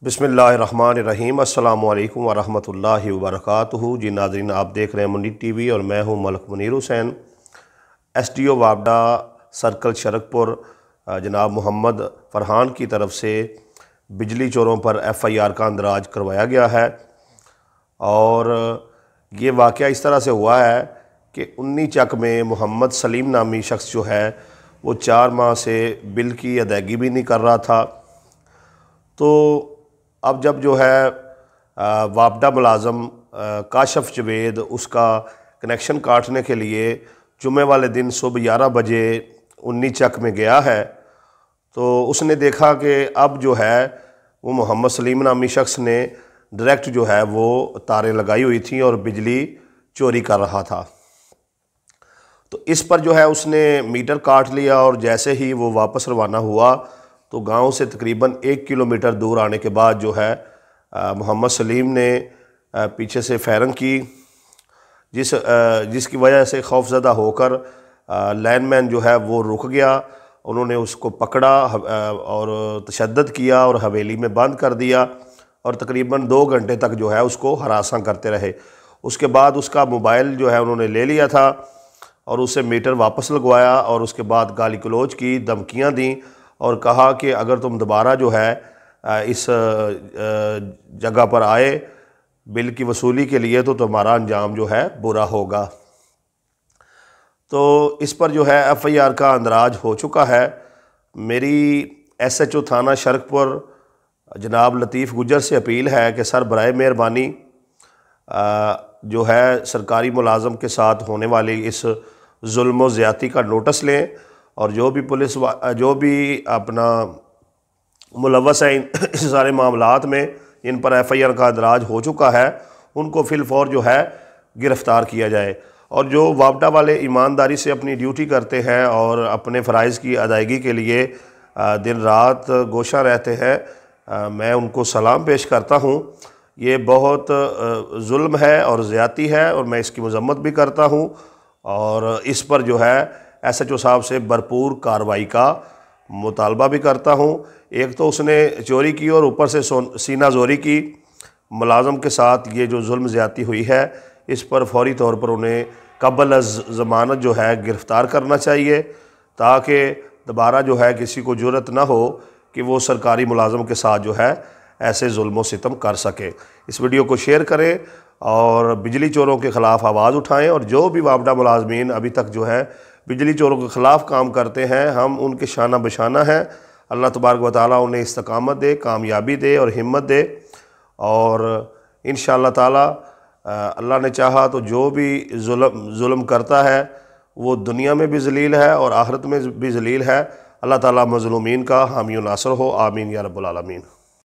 بسم اللہ الرحمن الرحیم۔ السلام علیکم ورحمۃ اللہ وبرکاتہ۔ جی ناظرین، آپ دیکھ رہے ہیں منیر ٹی وی اور میں ہوں ملک منیر حسین۔ ایس ڈی او وابڈا سرکل شرک پور جناب محمد فرحان کی طرف سے بجلی چوروں پر ایف آئی آر کا اندراج کروایا گیا ہے، اور یہ واقعہ اس طرح سے ہوا ہے کہ 19 چک میں محمد سلیم نامی شخص جو ہے وہ 4 ماہ سے بل کی ادائیگی بھی نہیں کر رہا تھا۔ تو اب جب جو ہے وابڈا ملازم کاشف جوید اس کا کنیکشن کاٹنے کے لیے جمعے والے دن صبح 11 بجے 19 چک میں گیا ہے، تو اس نے دیکھا کہ اب جو ہے وہ محمد سلیم نامی شخص نے ڈائریکٹ جو ہے وہ تاریں لگائی ہوئی تھیں اور بجلی چوری کر رہا تھا۔ تو اس پر جو ہے اس نے میٹر کاٹ لیا، اور جیسے ہی وہ واپس روانہ ہوا تو گاؤں سے تقریباً 1 کلومیٹر دور آنے کے بعد جو ہے محمد سلیم نے پیچھے سے فائرنگ کی، جس کی وجہ سے خوف زدہ ہو کر لائن مین جو ہے وہ رک گیا۔ انہوں نے اس کو پکڑا اور تشدد کیا اور حویلی میں بند کر دیا، اور تقریباً 2 گھنٹے تک جو ہے اس کو ہراساں کرتے رہے۔ اس کے بعد اس کا موبائل جو ہے انہوں نے لے لیا تھا اور اسے میٹر واپس لگوایا، اور اس کے بعد گالی گلوچ کی، دھمکیاں دیں، اور کہا کہ اگر تم دوبارہ جو ہے اس جگہ پر آئے بل کی وصولی کے لیے تو تمہارا انجام جو ہے برا ہوگا۔ تو اس پر جو ہے ایف آئی آر کا اندراج ہو چکا ہے۔ میری ایس ایچ او تھانہ شرک پور جناب لطیف گجر سے اپیل ہے کہ سر برائے مہربانی جو ہے سرکاری ملازم کے ساتھ ہونے والی اس ظلم و زیادتی کا نوٹس لیں، اور جو بھی اپنا ملوث ہے اس سارے معاملات میں، ان پر ایف آئی آر کا اندراج ہو چکا ہے، ان کو فی الفور جو ہے گرفتار کیا جائے۔ اور جو وابڈا والے ایمانداری سے اپنی ڈیوٹی کرتے ہیں اور اپنے فرائض کی ادائیگی کے لیے دن رات گوشاں رہتے ہیں، میں ان کو سلام پیش کرتا ہوں۔ یہ بہت ظلم ہے اور زیادتی ہے، اور میں اس کی مذمت بھی کرتا ہوں، اور اس پر جو ہے ایس ایچ او صاحب سے بھرپور کارروائی کا مطالبہ بھی کرتا ہوں۔ ایک تو اس نے چوری کی اور اوپر سے سینہ زوری کی، ملازم کے ساتھ یہ جو ظلم زیادتی ہوئی ہے اس پر فوری طور پر انہیں قبل از ضمانت جو ہے گرفتار کرنا چاہیے، تاکہ دوبارہ جو ہے کسی کو جرأت نہ ہو کہ وہ سرکاری ملازم کے ساتھ جو ہے ایسے ظلم و ستم کر سکے۔ اس ویڈیو کو شیئر کریں اور بجلی چوروں کے خلاف آواز اٹھائیں، اور جو بھی وابڈا ملازمین ابھی تک جو ہے بجلی چوروں کے خلاف کام کرتے ہیں، ہم ان کے شانہ بشانہ ہیں۔ اللہ تبارک و تعالیٰ انہیں استقامت دے، کامیابی دے اور ہمت دے، اور انشاءاللہ تعالیٰ اللہ نے چاہا تو جو بھی ظلم کرتا ہے وہ دنیا میں بھی ذلیل ہے اور آخرت میں بھی ذلیل ہے۔ اللہ تعالیٰ مظلومین کا حامی و ناصر ہو، آمین یا رب العالمین۔